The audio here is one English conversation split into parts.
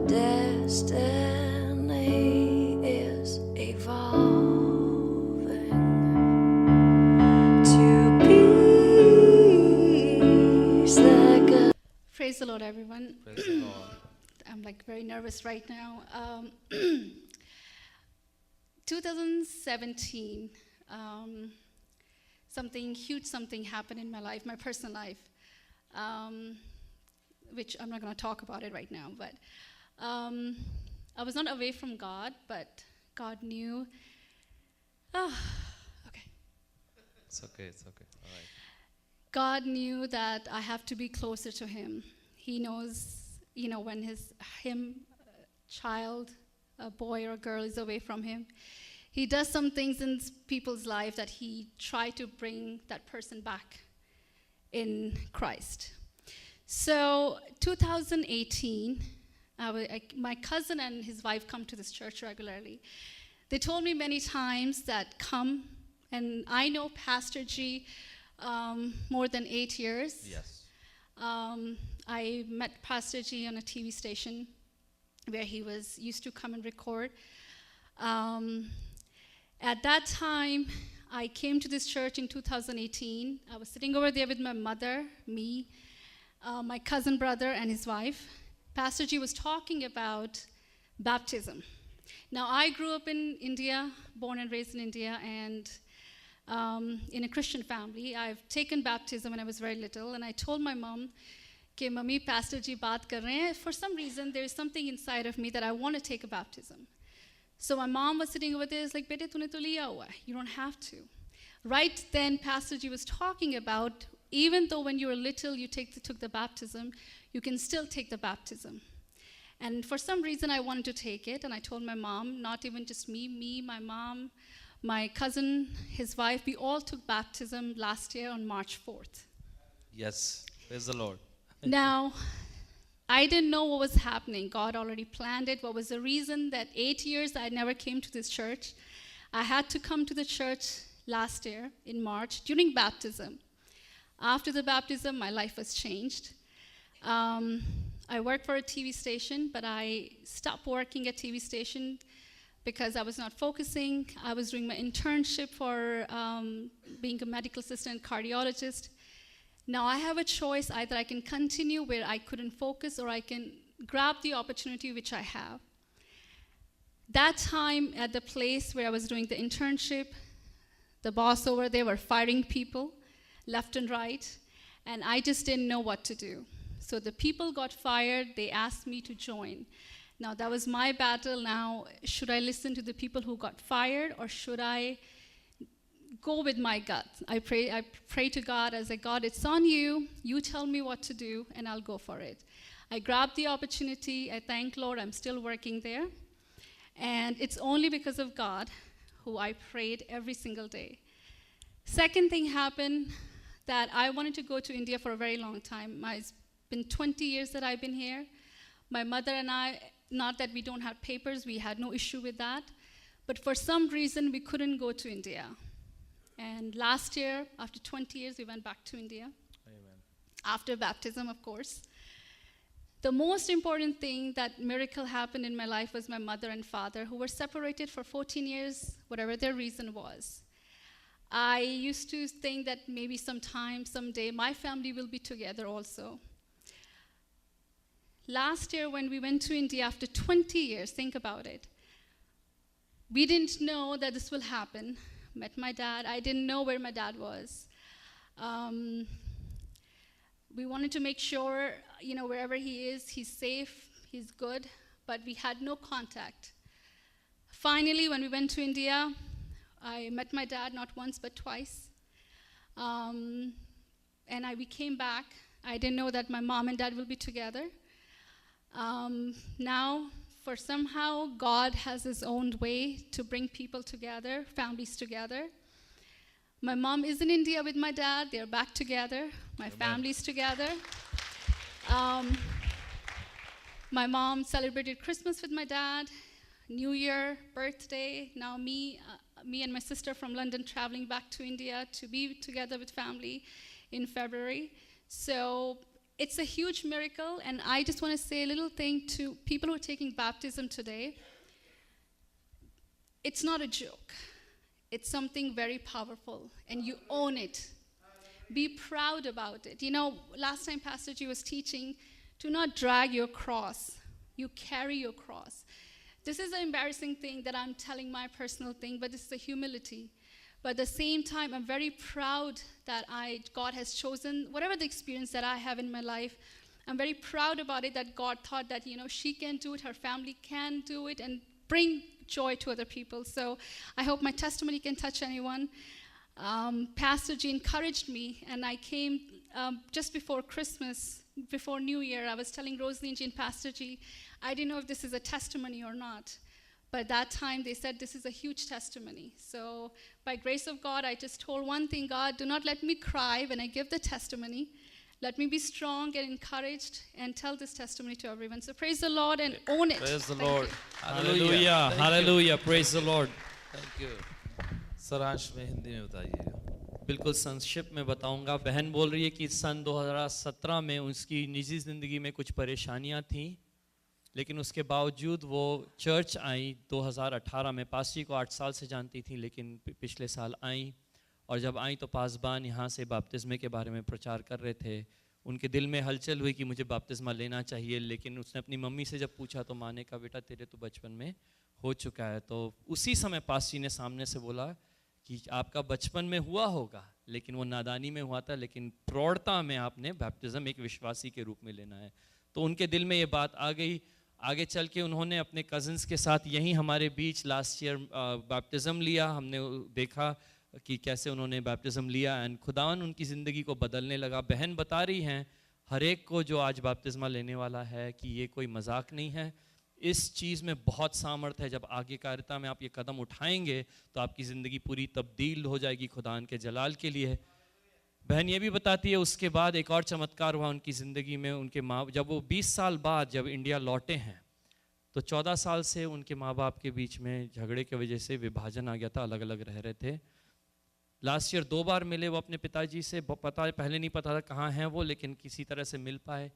destiny is evolving to peace that God. Praise the Lord, everyone. Praise the Lord. I'm like very nervous right now. 2017, something happened in my life, my personal life, which I'm not going to talk about it right now. But I was not away from God, but God knew. Okay. It's okay. All right. God knew that I have to be closer to Him. He knows, when his child, a boy or a girl is away from Him, He does some things in people's life that He try to bring that person back in Christ. So 2018, my cousin and his wife come to this church regularly. They told me many times that come, and I know Pastor G more than 8 years. Yes. I met Pastor G on a TV station where he used to come and record. At that time, I came to this church in 2018. I was sitting over there with my mother, me, my cousin brother, and his wife. Pastor G was talking about baptism. Now, I grew up in India, born and raised in India, and in a Christian family. I've taken baptism when I was very little, and I told my mom, कि mummy Pastor Ji बात कर रहे हैं. For some reason, there is something inside of me that I want to take a baptism. So my mom was sitting over there, it's like, बेटे तूने तो लिया हुआ है. You don't have to. Right then, Pastor Ji was talking about, even though when you were little, you took the baptism, you can still take the baptism. And for some reason, I wanted to take it, and I told my mom, not even just me, my mom, my cousin, his wife, we all took baptism last year on March 4th. Yes. Praise the Lord. Now, I didn't know what was happening. God already planned it. What was the reason that 8 years I never came to this church? I had to come to the church last year in March during baptism. After the baptism, my life was changed. I worked for a TV station, but I stopped working at TV station because I was not focusing. I was doing my internship for being a medical assistant cardiologist. Now I have a choice. Either I can continue where I couldn't focus, or I can grab the opportunity which I have. That time at the place where I was doing the internship, the boss over there were firing people left and right, and I just didn't know what to do. So the people got fired. They asked me to join. Now that was my battle. Now, should I listen to the people who got fired, or should I go with my gut? I pray to God. I said, God, it's on you. You tell me what to do, and I'll go for it. I grabbed the opportunity. I thank Lord I'm still working there. And it's only because of God who I prayed every single day. Second thing happened, that I wanted to go to India for a very long time. It's been 20 years that I've been here. My mother and I, not that we don't have papers, we had no issue with that. But for some reason, we couldn't go to India. And last year, after 20 years, we went back to India. Amen. After baptism, of course. The most important thing, that miracle happened in my life, was my mother and father, who were separated for 14 years, whatever their reason was. I used to think that maybe sometime, someday, my family will be together also. Last year, when we went to India after 20 years, think about it. We didn't know that this will happen. Met my dad. I didn't know where my dad was. We wanted to make sure, wherever he is, he's safe, he's good, but we had no contact. Finally, when we went to India, I met my dad not once but twice. And we came back. I didn't know that my mom and dad will be together. Now, for somehow, God has His own way to bring people together, families together. My mom is in India with my dad. They're back together. My Amen. family's together. My mom celebrated Christmas with my dad, New Year, birthday. Now me and my sister from London traveling back to India to be together with family in February. So it's a huge miracle, and I just want to say a little thing to people who are taking baptism today. It's not a joke. It's something very powerful, and you own it. Be proud about it. You know, last time Pastor G was teaching, do not drag your cross. You carry your cross. This is an embarrassing thing that I'm telling my personal thing, but this is a humility. But at the same time, I'm very proud that God has chosen, whatever the experience that I have in my life, I'm very proud about it, that God thought that, she can do it, her family can do it, and bring joy to other people. So I hope my testimony can touch anyone. Pastor G encouraged me, and I came just before Christmas, before New Year. I was telling Rosalie and Pastor G, I didn't know if this is a testimony or not. But at that time, they said this is a huge testimony. So by grace of God, I just told one thing: God, do not let me cry when I give the testimony. Let me be strong and encouraged and tell this testimony to everyone. So praise the Lord and own it. Praise the Thank Lord. you. Hallelujah. Hallelujah. Praise the Lord. Thank you. सारांश में हिंदी में बताइएगा. बिल्कुल संक्षिप्त में बताऊंगा. बहन बोल रही है कि सन 2017 में उसकी निजी ज़िंदगी में कुछ परेशानियां थीं, लेकिन उसके बावजूद वो चर्च आई 2018 में. पास्टर को 8 साल से जानती थी, लेकिन पिछले साल आई, और जब आई तो पासबान यहाँ से बपतिस्मे के बारे में प्रचार कर रहे थे. उनके दिल में हलचल हुई कि मुझे बपतिस्मा लेना चाहिए, लेकिन उसने अपनी मम्मी से जब पूछा तो माँ ने कहा, बेटा तेरे तो बचपन में हो चुका है. तो उसी समय पास्टर ने सामने से बोला कि आपका बचपन में हुआ होगा, लेकिन वो नादानी में हुआ था, लेकिन प्रौढ़ता में आपने बपतिस्म एक विश्वासी के रूप में लेना है. तो उनके दिल में ये बात आ गई. आगे चल के उन्होंने अपने कज़न्स के साथ यहीं हमारे बीच लास्ट ईयर बैप्टिज़म लिया. हमने देखा कि कैसे उन्होंने बैप्टिज़म लिया, एंड खुदावन उनकी ज़िंदगी को बदलने लगा. बहन बता रही हैं हर एक को जो आज बैप्टिज़मा लेने वाला है कि ये कोई मजाक नहीं है. इस चीज़ में बहुत सामर्थ्य है. जब आगे कार्यता में आप ये कदम उठाएंगे तो आपकी ज़िंदगी पूरी तब्दील हो जाएगी खुदावन के जलाल के लिए. बहन ये भी बताती है उसके बाद एक और चमत्कार हुआ उनकी ज़िंदगी में. उनके माँ, जब वो 20 साल बाद जब इंडिया लौटे हैं, तो 14 साल से उनके माँ बाप के बीच में झगड़े की वजह से विभाजन आ गया था, अलग अलग रह रहे थे. लास्ट ईयर 2 बार मिले वो अपने पिताजी से. पहले नहीं पता था कहाँ हैं वो, लेकिन किसी तरह से मिल पाए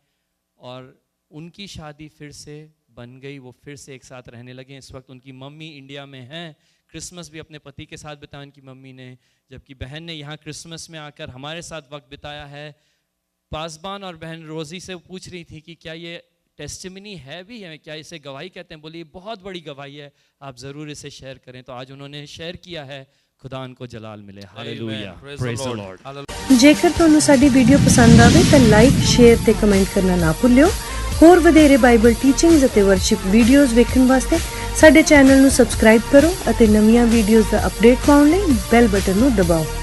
और उनकी शादी फिर से बन गई. वो फिर से एक साथ रहने लगे. इस वक्त उनकी मम्मी इंडिया में हैं. क्रिसमस भी अपने पति के साथ बिताया उनकी मम्मी ने, जबकि बहन ने यहाँ क्रिसमस में आकर हमारे साथ वक्त बिताया है. पासबान और बहन रोज़ी से पूछ रही थी कि क्या ये टेस्टिमनी है भी है, क्या इसे गवाही कहते हैं. बोली ये बहुत बड़ी गवाही है, आप ज़रूर इसे शेयर करें. तो आज उन्होंने शेयर किया है. खुदा उनको जलाल मिले. हालेलुया. Praise the Lord. ਜੇਕਰ ਤੁਹਾਨੂੰ ਸਾਡੀ ਵੀਡੀਓ ਪਸੰਦ ਆਵੇ ਤਾਂ ਲਾਈਕ, ਸ਼ੇਅਰ ਤੇ ਕਮੈਂਟ ਕਰਨਾ ਨਾ ਭੁੱਲਿਓ. ਹੋਰ ਵਧੇਰੇ ਬਾਈਬਲ ਟੀਚਿੰਗਸ ਅਤੇ ਵਰਸ਼ਿਪ ਵੀਡੀਓਜ਼ ਵੇਖਣ ਵਾਸਤੇ ਸਾਡੇ ਚੈਨਲ ਨੂੰ ਸਬਸਕ੍ਰਾਈਬ ਕਰੋ ਅਤੇ ਨਵੀਆਂ ਵੀਡੀਓਜ਼ ਦਾ ਅਪਡੇਟ ਪਾਉਣ ਲਈ ਬੈਲ ਬਟਨ ਨੂੰ ਦਬਾਓ.